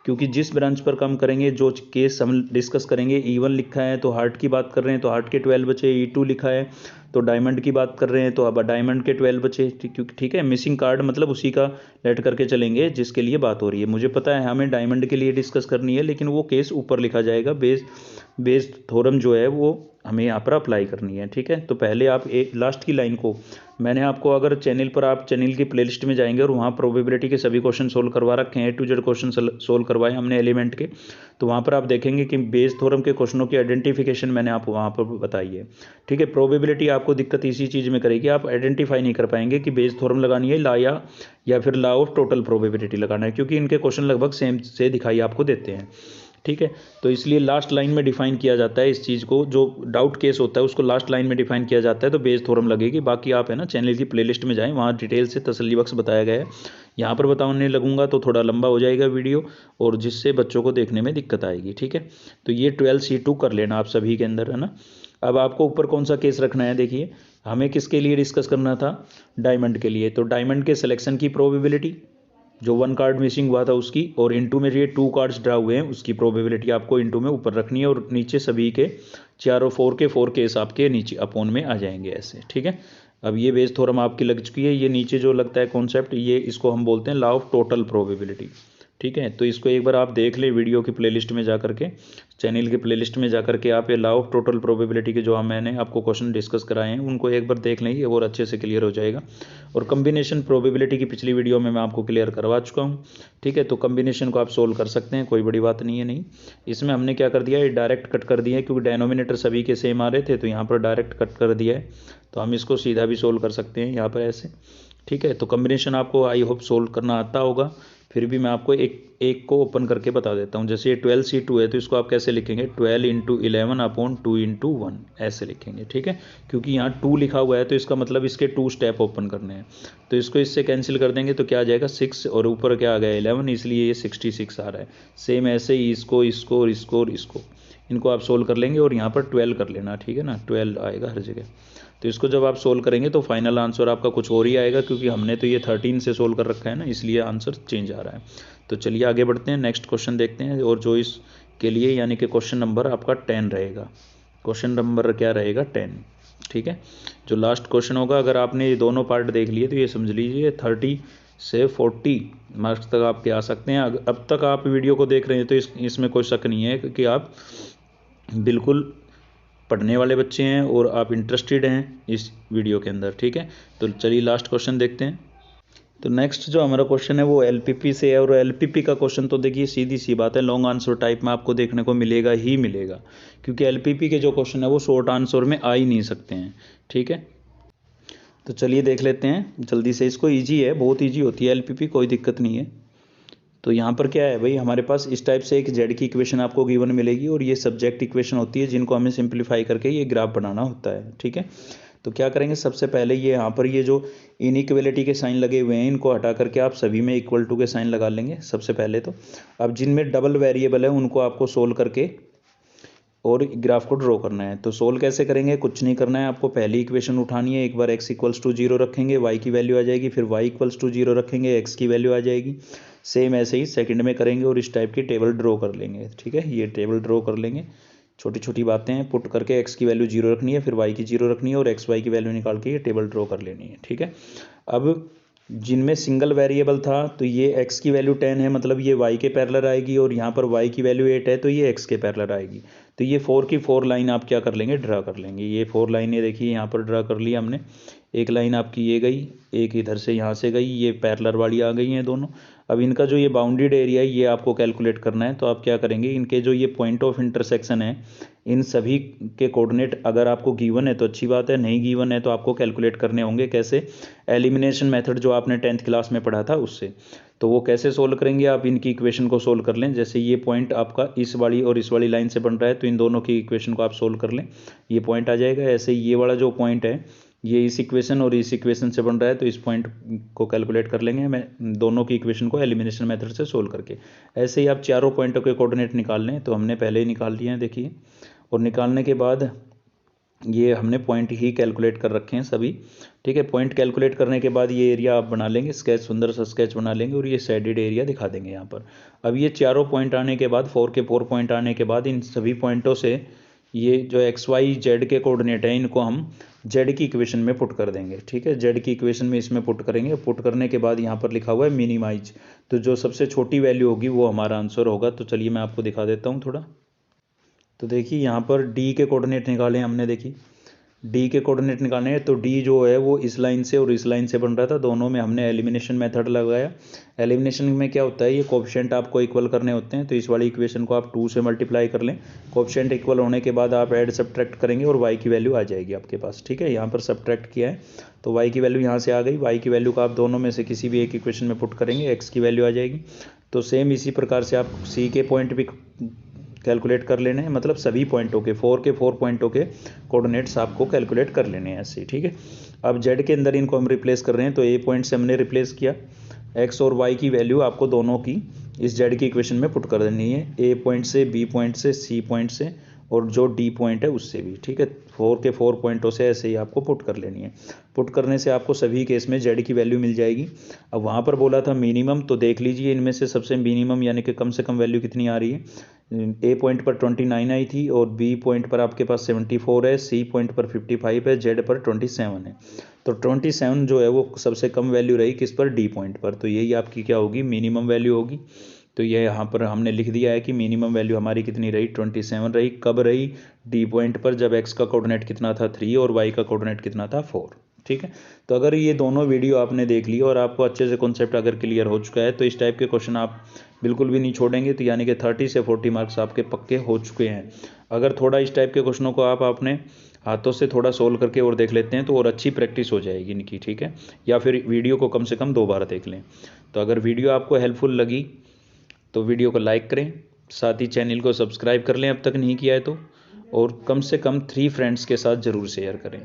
Speaker 1: क्योंकि जिस ब्रांच पर काम करेंगे, जो केस हम डिस्कस करेंगे, E1 लिखा है तो हार्ट की बात कर रहे हैं तो हार्ट के 12 बचे, E2 लिखा है तो डायमंड की बात कर रहे हैं तो अब डायमंड के 12 बचे। ठीक है, मिसिंग कार्ड मतलब उसी का लेट करके चलेंगे जिसके लिए बात हो रही है। मुझे पता है हमें डायमंड के लिए डिस्कस करनी है, लेकिन वो केस ऊपर लिखा जाएगा, बेस थ्योरम जो है वो हमें यहाँ पर अप्लाई करनी है। ठीक है, तो पहले आप लास्ट की लाइन को, मैंने आपको अगर चैनल पर, आप चैनल की प्लेलिस्ट में जाएंगे और वहाँ प्रोबेबिलिटी के सभी क्वेश्चन सोल्व करवा रखे हैं, A to Z question solve करवाए हमने एलिमेंट के, तो वहाँ पर आप देखेंगे कि बेस थ्योरम के क्वेश्चनों की आइडेंटिफिकेशन मैंने आपको वहाँ पर बताई है। ठीक है, प्रोबेबिलिटी आपको दिक्कत इसी चीज़ में करेगी, आप आइडेंटिफाई नहीं कर पाएंगे कि बेस थ्योरम लगानी है या फिर लॉ ऑफ टोटल प्रोबेबिलिटी लगाना है, क्योंकि इनके क्वेश्चन लगभग सेम से दिखाई आपको देते हैं। ठीक है, तो इसलिए लास्ट लाइन में डिफाइन किया जाता है इस चीज़ को, जो डाउट केस होता है उसको लास्ट लाइन में डिफाइन किया जाता है, तो बेस थ्योरम लगेगी। बाकी आप है ना चैनल की प्लेलिस्ट में जाएं, वहाँ डिटेल से तसल्ली बख्श बताया गया है। यहाँ पर बताने लगूंगा तो थोड़ा लंबा हो जाएगा वीडियो, और जिससे बच्चों को देखने में दिक्कत आएगी। ठीक है, तो ये 12C2 कर लेना आप सभी के अंदर, है ना। अब आपको ऊपर कौन सा केस रखना है, देखिए हमें किसके लिए डिस्कस करना था, डायमंड के लिए। तो डायमंड के सिलेक्शन की प्रोबेबिलिटी, जो 1 कार्ड मिसिंग हुआ था उसकी, और इनटू में ये 2 कार्ड्स ड्रा हुए हैं उसकी प्रोबेबिलिटी आपको इनटू में ऊपर रखनी है, और नीचे सभी के 4 और 4 केस आपके नीचे अपॉन में आ जाएंगे ऐसे। ठीक है, अब ये बेस थ्योरम आपकी लग चुकी है। ये नीचे जो लगता है कॉन्सेप्ट, ये इसको हम बोलते हैं लॉ ऑफ टोटल प्रोबेबिलिटी। ठीक है, तो इसको एक बार आप देख लें वीडियो की प्लेलिस्ट में जा करके, चैनल की प्लेलिस्ट में जा करके आप ये लॉ ऑफ टोटल प्रोबेबिलिटी के जो मैंने आपको क्वेश्चन डिस्कस कराए हैं उनको एक बार देख लेंगे, और अच्छे से क्लियर हो जाएगा। और कम्बिनेशन प्रोबेबिलिटी की पिछली वीडियो में मैं आपको क्लियर करवा चुका हूँ। ठीक है, तो कम्बिनेशन को आप सोल्व कर सकते हैं, कोई बड़ी बात नहीं है। नहीं, इसमें हमने क्या कर दिया, ये डायरेक्ट कट कर दिया है, क्योंकि डेनोमिनेटर सभी के सेम आ रहे थे, तो यहाँ पर डायरेक्ट कट कर दिया है, तो हम इसको सीधा भी सोल्व कर सकते हैं यहाँ पर ऐसे। ठीक है, तो कम्बिनेशन आपको आई होप सोल्व करना आता होगा, फिर भी मैं आपको एक को ओपन करके बता देता हूँ। जैसे ये 12C2 है तो इसको आप कैसे लिखेंगे, 12 × 11 अपॉन 2 × 1 ऐसे लिखेंगे। ठीक है, क्योंकि यहाँ 2 लिखा हुआ है तो इसका मतलब इसके 2 स्टेप ओपन करने हैं, तो इसको इससे कैंसिल कर देंगे तो क्या आ जाएगा 6, और ऊपर क्या आ गया 11, इसलिए ये 66 आ रहा है। सेम ऐसे ही इसको इनको आप सोल्व कर लेंगे, और यहाँ पर 12 कर लेना। ठीक है ना, 12 आएगा हर जगह। तो इसको जब आप सोल्व करेंगे तो फाइनल आंसर आपका कुछ और ही आएगा, क्योंकि हमने तो ये 13 से सोल्व कर रखा है ना, इसलिए आंसर चेंज आ रहा है। तो चलिए आगे बढ़ते हैं, नेक्स्ट क्वेश्चन देखते हैं, और जो इसके लिए यानी कि क्वेश्चन नंबर आपका 10 रहेगा। क्वेश्चन नंबर क्या रहेगा 10। ठीक है, जो लास्ट क्वेश्चन होगा, अगर आपने ये दोनों पार्ट देख लिए तो ये समझ लीजिए से 40 मार्क्स तक आपके आ सकते हैं। अब तक आप वीडियो को देख रहे हैं तो इसमें कोई शक नहीं है कि आप बिल्कुल पढ़ने वाले बच्चे हैं और आप इंटरेस्टेड हैं इस वीडियो के अंदर, ठीक है। तो चलिए लास्ट क्वेश्चन देखते हैं। तो नेक्स्ट जो हमारा क्वेश्चन है वो एलपीपी से है, और एलपीपी का क्वेश्चन तो देखिए सीधी सी बात है, लॉन्ग आंसर टाइप में आपको देखने को मिलेगा ही मिलेगा, क्योंकि एलपीपी के जो क्वेश्चन है वो शॉर्ट आंसर में आ ही नहीं सकते हैं, ठीक है। तो चलिए देख लेते हैं जल्दी से इसको। ईजी है, बहुत ईजी होती है एलपीपी, कोई दिक्कत नहीं है। तो यहाँ पर क्या है भाई, हमारे पास इस टाइप से एक जेड की इक्वेशन आपको गिवन मिलेगी, और ये सब्जेक्ट इक्वेशन होती है जिनको हमें सिंप्लीफाई करके ये ग्राफ बनाना होता है, ठीक है। तो क्या करेंगे, सबसे पहले ये यहाँ पर ये जो इनइक्वलिटी के साइन लगे हुए हैं इनको हटा करके आप सभी में इक्वल टू के साइन लगा लेंगे सबसे पहले। तो अब जिनमें डबल वेरिएबल है उनको आपको सोल्व करके और ग्राफ को ड्रॉ करना है। तो सोल्व कैसे करेंगे, कुछ नहीं करना है, आपको पहली इक्वेशन उठानी है। एक बार x इक्वल्स टू 0 रखेंगे, y की वैल्यू आ जाएगी, फिर y इक्वल्स टू 0 रखेंगे, x की वैल्यू आ जाएगी। सेम ऐसे ही सेकंड में करेंगे और इस टाइप की टेबल ड्रॉ कर लेंगे, ठीक है। ये टेबल ड्रॉ कर लेंगे, छोटी छोटी बातें हैं। पुट करके x की वैल्यू 0 रखनी है, फिर y की 0 रखनी है, और x y की वैल्यू निकाल के ये टेबल ड्रॉ कर लेनी है, ठीक है। अब जिनमें सिंगल वेरिएबल था तो ये x की वैल्यू 10 है, मतलब ये y के पैरेलल आएगी, और यहाँ पर y की वैल्यू 8 है तो ये x के पैरेलल आएगी। तो ये 4 की 4 लाइन आप क्या कर लेंगे, ड्रा कर लेंगे। ये 4 लाइनें देखिए यहाँ पर ड्रा कर लिया हमने। एक लाइन आपकी ये गई, एक इधर से यहाँ से गई, ये पैरेलल वाली आ गई हैं दोनों। अब इनका जो ये बाउंडेड एरिया है ये आपको कैलकुलेट करना है। तो आप क्या करेंगे, इनके जो ये पॉइंट ऑफ इंटरसेक्शन है इन सभी के कोऑर्डिनेट अगर आपको गिवन है तो अच्छी बात है, नहीं गिवन है तो आपको कैलकुलेट करने होंगे। कैसे, एलिमिनेशन मेथड जो आपने 10th क्लास में पढ़ा था उससे। तो वो कैसे सोल्व करेंगे, आप इनकी इक्वेशन को सोल्व कर लें। जैसे ये पॉइंट आपका इस वाली और इस वाली लाइन से बन रहा है तो इन दोनों की इक्वेशन को आप सोल्व कर लें, ये पॉइंट आ जाएगा। ऐसे ये वाला जो पॉइंट है ये इस इक्वेशन और इस इक्वेशन से बन रहा है तो इस पॉइंट को कैलकुलेट कर लेंगे मैं दोनों की इक्वेशन को एलिमिनेशन मेथड से सोल्व करके। ऐसे ही आप चारों पॉइंटों के कोऑर्डिनेट निकाल लें। तो हमने पहले ही निकाल लिए हैं देखिए, और निकालने के बाद ये हमने पॉइंट ही कैलकुलेट कर रखे हैं सभी, ठीक है। पॉइंट कैलकुलेट करने के बाद ये एरिया आप बना लेंगे, स्केच, सुंदर सा स्केच बना लेंगे, और ये शेडेड एरिया दिखा देंगे यहाँ पर। अब ये चारों पॉइंट आने के बाद 4 के 4 पॉइंट आने के बाद इन सभी पॉइंटों से ये जो एक्स वाई जेड के कोऑर्डिनेट हैं इनको हम जेड की इक्वेशन में पुट कर देंगे, ठीक है। जेड की इक्वेशन में इसमें पुट करेंगे। पुट करने के बाद यहाँ पर लिखा हुआ है मिनिमाइज, तो जो सबसे छोटी वैल्यू होगी वो हमारा आंसर होगा। तो चलिए मैं आपको दिखा देता हूँ थोड़ा। तो देखिए यहाँ पर डी के कोऑर्डिनेट निकाले हमने, देखिए डी के कोऑर्डिनेट निकालने हैं। तो डी जो है वो इस लाइन से और इस लाइन से बन रहा था, दोनों में हमने एलिमिनेशन मेथड लगाया। एलिमिनेशन में क्या होता है, ये कोएफिशिएंट आपको इक्वल करने होते हैं। तो इस वाली इक्वेशन को आप 2 से मल्टीप्लाई कर लें, कोएफिशिएंट इक्वल होने के बाद आप ऐड सब्ट्रैक्ट करेंगे और वाई की वैल्यू आ जाएगी आपके पास, ठीक है। यहाँ पर सब्ट्रैक्ट किया है तो वाई की वैल्यू यहाँ से आ गई। वाई की वैल्यू को आप दोनों में से किसी भी एक इक्वेशन में पुट करेंगे, एक्स की वैल्यू आ जाएगी। तो सेम इसी प्रकार से आप सी के पॉइंट भी कैलकुलेट कर लेने हैं, मतलब सभी पॉइंटों के 4 पॉइंटों के कोऑर्डिनेट्स आपको कैलकुलेट कर लेने हैं ऐसे, ठीक है। अब जेड के अंदर इनको हम रिप्लेस कर रहे हैं, तो ए पॉइंट से हमने रिप्लेस किया। एक्स और वाई की वैल्यू आपको दोनों की इस जेड की इक्वेशन में पुट कर देनी है, ए पॉइंट से, बी पॉइंट से, सी पॉइंट से, और जो डी पॉइंट है उससे भी, ठीक है। 4 के 4 पॉइंटों से ऐसे ही आपको पुट कर लेनी है। पुट करने से आपको सभी केस में जेड की वैल्यू मिल जाएगी। अब वहाँ पर बोला था मिनिमम, तो देख लीजिए इनमें से सबसे मिनिमम यानी कि कम से कम वैल्यू कितनी आ रही है। ए पॉइंट पर 29 आई थी, और बी पॉइंट पर आपके पास 74 है, सी पॉइंट पर 55 है, जेड पर 27 है। तो 27 जो है वो सबसे कम वैल्यू रही किस पर, डी पॉइंट पर। तो यही आपकी क्या होगी, मिनिमम वैल्यू होगी। तो ये यहाँ पर हमने लिख दिया है कि मिनिमम वैल्यू हमारी कितनी रही, 27 रही। कब रही, डी पॉइंट पर, जब एक्स का कोऑर्डिनेट कितना था 3 और वाई का कोऑर्डिनेट कितना था 4, ठीक है। तो अगर ये दोनों वीडियो आपने देख ली और आपको अच्छे से कॉन्सेप्ट अगर क्लियर हो चुका है तो इस टाइप के क्वेश्चन आप बिल्कुल भी नहीं छोड़ेंगे। तो यानी कि 30 से 40 मार्क्स आपके पक्के हो चुके हैं। अगर थोड़ा इस टाइप के क्वेश्चनों को आप अपने हाथों से थोड़ा सोल्व करके और देख लेते हैं तो और अच्छी प्रैक्टिस हो जाएगी इनकी, ठीक है। या फिर वीडियो को कम से कम 2 बार देख लें। तो अगर वीडियो आपको हेल्पफुल लगी तो वीडियो को लाइक करें, साथ ही चैनल को सब्सक्राइब कर लें अब तक नहीं किया है तो, और कम से कम 3 फ्रेंड्स के साथ ज़रूर शेयर करें।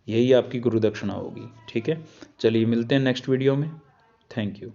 Speaker 1: यही आपकी गुरु दक्षिणा होगी, ठीक है। चलिए मिलते हैं नेक्स्ट वीडियो में। Thank you.